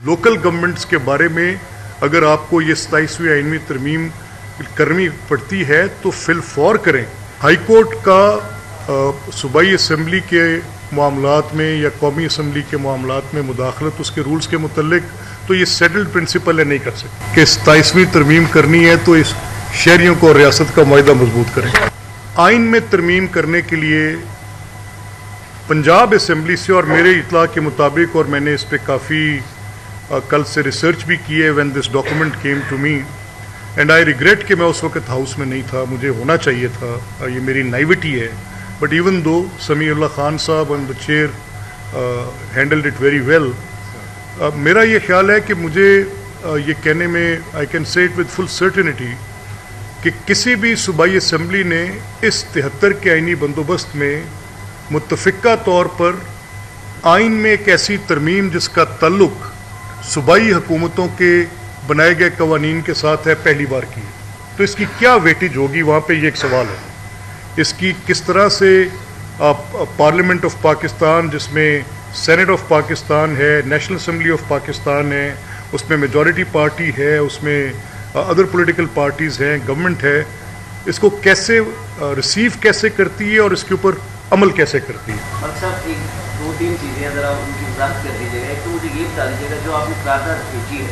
Local governments के बारे में अगर आपको ये 27वीं आइनवी तरमीम करनी पड़ती है तो फिल फौर करें। हाई कोर्ट का सूबाई असम्बली के मामलात में या कौमी असम्बली के मामलात में मुदाखलत उसके रूल्स के मुतल्लिक तो ये सेटल्ड प्रिंसिपल है, नहीं कर सकते कि 27वीं तरमीम करनी है तो इस शहरियों को रियासत का मुआहदा मजबूत करें। आइन में तरमीम करने के लिए पंजाब असम्बली से और मेरे इतला के मुताबिक, और मैंने इस पर काफ़ी कल से रिसर्च भी की है, when this document came to me and I regret कि मैं उस वक्त हाउस में नहीं था, मुझे होना चाहिए था, ये मेरी नाइविटी है। But even though Samiullah Khan साहब and the chair handled it very well, मेरा ये ख्याल है कि मुझे ये कहने में I can say it with full certainty कि किसी भी सूबाई असम्बली ने इस 73 के आइनी बंदोबस्त में मुत्तफ़िका तौर पर आइन में एक ऐसी तरमीम जिसका ताल्लुक सूबाई हुकूमतों के बनाए गए कवानीन के साथ है, पहली बार की है। तो इसकी क्या वेटेज होगी, वहाँ पे ये एक सवाल है। इसकी किस तरह से पार्लियामेंट ऑफ पाकिस्तान, जिसमें सेनेट ऑफ पाकिस्तान है, नेशनल असम्बली ऑफ पाकिस्तान है, उसमें मेजॉरिटी पार्टी है, उसमें अदर पॉलिटिकल पार्टीज़ हैं, गवर्नमेंट है, इसको कैसे रिसीव कैसे करती है और इसके ऊपर अमल कैसे करती है। साहब एक दो तीन चीज़ें ज़रा उनकी वजाहत कर दीजिएगा। एक तो मुझे ये बता दीजिएगा, जो आपने करारदाद भेजी है,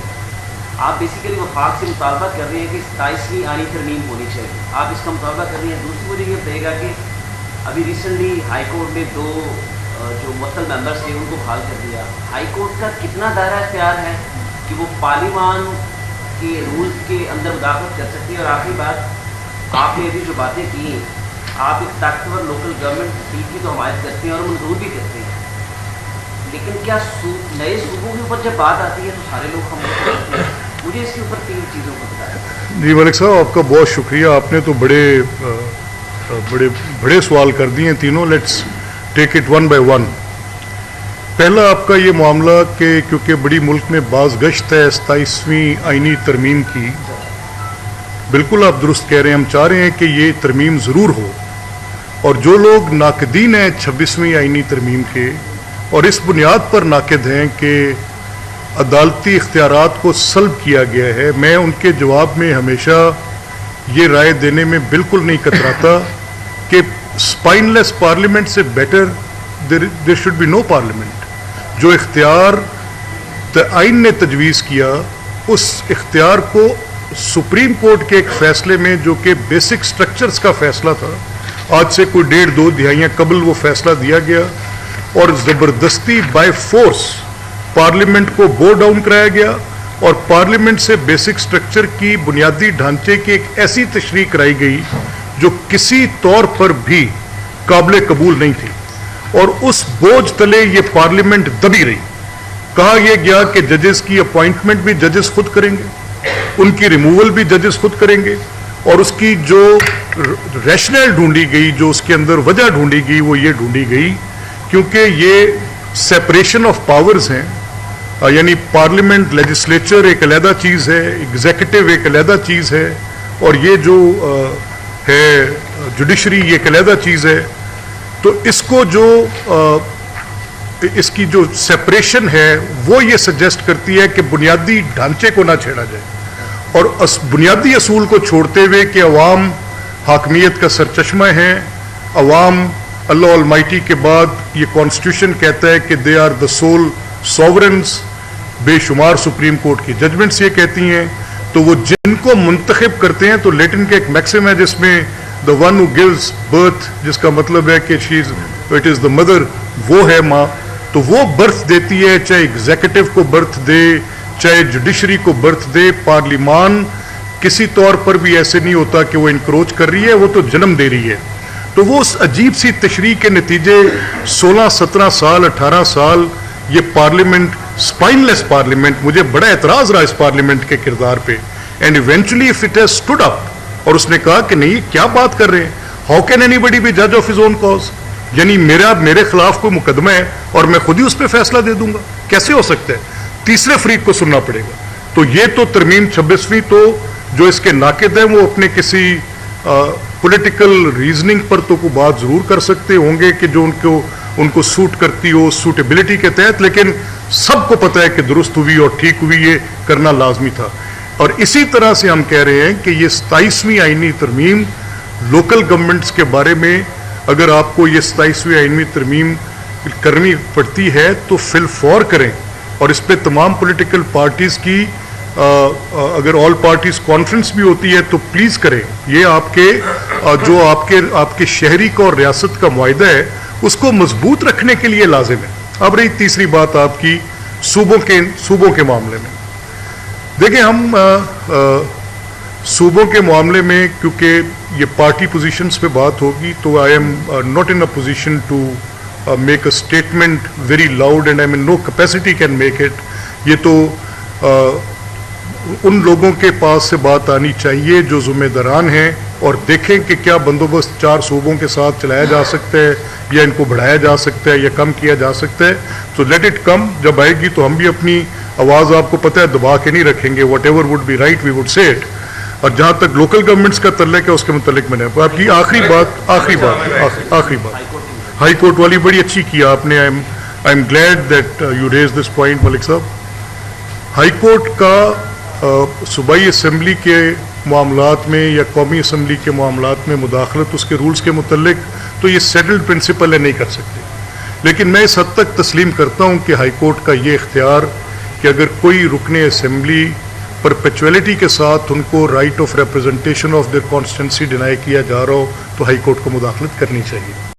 आप बेसिकली वफाक से मुतालबा कर रहे हैं कि 27वीं आइनी तरमीम होनी चाहिए, आप इसका मुतालबा कर रहे हैं। दूसरी मुझे ये बताइएगा कि अभी रिसेंटली हाई कोर्ट ने दो जो मुअत्तल मेंबर्स थे उनको बहाल कर दिया। हाई कोर्ट का कितना दायरा इख्तियार है कि वो पार्लियामान के रूल्स के अंदर मुदाखलत कर सकती है। और आखिरी बात, आपने अभी जो बातें की, आप एक ताकतवर लोकल गवर्नमेंट की तो हमायत करते हैं और मंजूर भी करते हैं, लेकिन क्या नए सूबों के ऊपर जब बात आती है तो सारे लोग हम करते हैं। मुझे इसके ऊपर तीन चीज़ों को बताया। जी मलिक साहब, आपका बहुत शुक्रिया, आपने तो बड़े सवाल कर दिए हैं तीनों। Let's take it one by one. पहला आपका ये मामला कि क्योंकि बड़ी मुल्क में बाज़ गश्त है 27वीं आइनी तरमीम की, बिल्कुल आप दुरुस्त कह रहे हैं, हम चाह रहे हैं कि ये तरमीम ज़रूर हो। और जो लोग नाकदीन हैं 26वीं आइनी तरमीम के और इस बुनियाद पर नाकद हैं कि अदालती इख्तियारात को सल्ब किया गया है, मैं उनके जवाब में हमेशा ये राय देने में बिल्कुल नहीं कतराता कि स्पाइनलेस पार्लियामेंट से better there should be no parliament. जो इख्तियार आइन ने तजवीज़ किया, उस इख्तियार को सुप्रीम कोर्ट के एक फ़ैसले में, जो कि बेसिक स्ट्रक्चर्स का फ़ैसला था, आज से कोई 1.5-2 दिहाइयाँ कबल वो फ़ैसला दिया गया और ज़बरदस्ती बाय फोर्स पार्लियामेंट को बो डाउन कराया गया और पार्लियामेंट से बेसिक स्ट्रक्चर की बुनियादी ढांचे की एक ऐसी तशरीह कराई गई जो किसी तौर पर भी काबिल कबूल नहीं थी। और उस बोझ तले ये पार्लियामेंट दबी रही। कहा यह गया कि जजेस की अपॉइंटमेंट भी जजेस खुद करेंगे, उनकी रिमूवल भी जजेस खुद करेंगे, और उसकी जो रैशनल ढूंढी गई, जो उसके अंदर वजह ढूंढी गई, वो ये ढूंढी गई क्योंकि ये सेपरेशन ऑफ पावर्स हैं, यानी पार्लियामेंट लेजिस्लेचर एक अलहदा चीज़ है, एग्जीक्यूटिव एक अलहदा चीज़ है, और ये जो है जुडिशरी ये एक अलहदा चीज़ है। तो इसको जो इसकी जो सेपरेशन है वो ये सजेस्ट करती है कि बुनियादी ढांचे को ना छेड़ा जाए और बुनियादी असूल को छोड़ते हुए कि अवाम हाकमियत का सरचश्मा है, अवाम अल्लाह अलमाइटी के बाद ये कॉन्स्टिट्यूशन कहता है कि दे आर द सोल सॉवरेन्स, बेशुमार सुप्रीम कोर्ट की जजमेंट्स ये कहती हैं। तो वो जिनको मुंतखब करते हैं, तो लैटिन का एक मैक्सिम है जिसमें the one who gives birth, जिसका मतलब है कि इट इज़ द मदर, वो है माँ, तो वो बर्थ देती है, चाहे एग्जीक्यूटिव को बर्थ दे, चाहे जुडिशरी को बर्थ दे। पार्लियामान किसी तौर पर भी ऐसे नहीं होता कि वो इनक्रोच कर रही है, वो तो जन्म दे रही है। तो वो उस अजीब सी तशरीह के नतीजे 16-17 साल 18 साल ये पार्लियामेंट, स्पाइनलेस पार्लियामेंट, मुझे बड़ा एतराज़ रहा इस पार्लियामेंट के किरदार पे। And eventually if it has stood up, और उसने कहा कि नहीं क्या बात कर रहे हैं, हाउ कैन एनीबडी बी जज ऑफ हिज ओन कॉज, यानी मेरे खिलाफ कोई मुकदमा है और मैं खुद ही उस पर फैसला दे दूंगा, कैसे हो सकता है? तीसरे फरीक को सुनना पड़ेगा। तो ये तो तरमीम 26वीं, तो जो इसके नाकिद हैं वो अपने किसी पॉलिटिकल रीजनिंग पर तो कोई बात ज़रूर कर सकते होंगे कि जो उनको सूट करती हो सूटेबिलिटी के तहत, लेकिन سب کو پتہ ہے کہ درست ہوئی اور ٹھیک ہوئی, یہ کرنا لازمی تھا. اور اسی طرح سے ہم کہہ رہے ہیں کہ یہ 27ویں آئینی ترمیم لوکل گورنمنٹس کے بارے میں اگر آپ کو یہ 27ویں آئینی ترمیم کرنی پڑتی ہے تو فی الفور کریں, اور اس پہ تمام پولیٹیکل پارٹیز کی اگر آل پارٹیز کانفرنس بھی ہوتی ہے تو پلیز کریں. یہ آپ کے جو آپ کے شہری کا اور ریاست کا معاہدہ ہے اس کو مضبوط رکھنے کے لیے لازم ہے. اب رہی تیسری بات آپ کی صوبوں کے معاملے میں. دیکھیں ہم صوبوں کے معاملے میں کیونکہ یہ پارٹی پوزیشنز پہ بات ہوگی تو I am not in a position to make a statement very loud and I mean no capacity can make it. یہ تو ان لوگوں کے پاس سے بات آنی چاہیے جو ذمہ داران ہیں, اور دیکھیں کہ کیا بندوبست 4 صوبوں کے ساتھ چلایا جا سکتا ہے یا ان کو بڑھایا جا سکتا ہے یا کم کیا جا سکتا ہے. تو لیٹ اٹ کم, جب آئے گی تو ہم بھی اپنی آواز آپ کو پتہ ہے دبا کے نہیں رکھیں گے. Whatever would be right we would say it. اور جہاں تک لوکل گورنمنٹس کا تعلق ہے اس کے متعلق میں نے آپ کی آخری بات ہائی کورٹ والی بڑی اچھی کیا آپ نے. I am glad that you raise this point Malik صاحب. ہائی کورٹ کا صوبائی اسمبلی کے معاملات میں یا قومی اسمبلی کے معاملات میں مداخلت اس کے رولز کے متعلق تو یہ سیٹلڈ پرنسپل ہے, نہیں کر سکتے. لیکن میں اس حد تک تسلیم کرتا ہوں کہ ہائی کورٹ کا یہ اختیار کہ اگر کوئی رکن اسمبلی پرپیچولیٹی کے ساتھ ان کو right of representation of their constituency deny کیا جا رہا ہو تو ہائی کورٹ کو مداخلت کرنی چاہیے.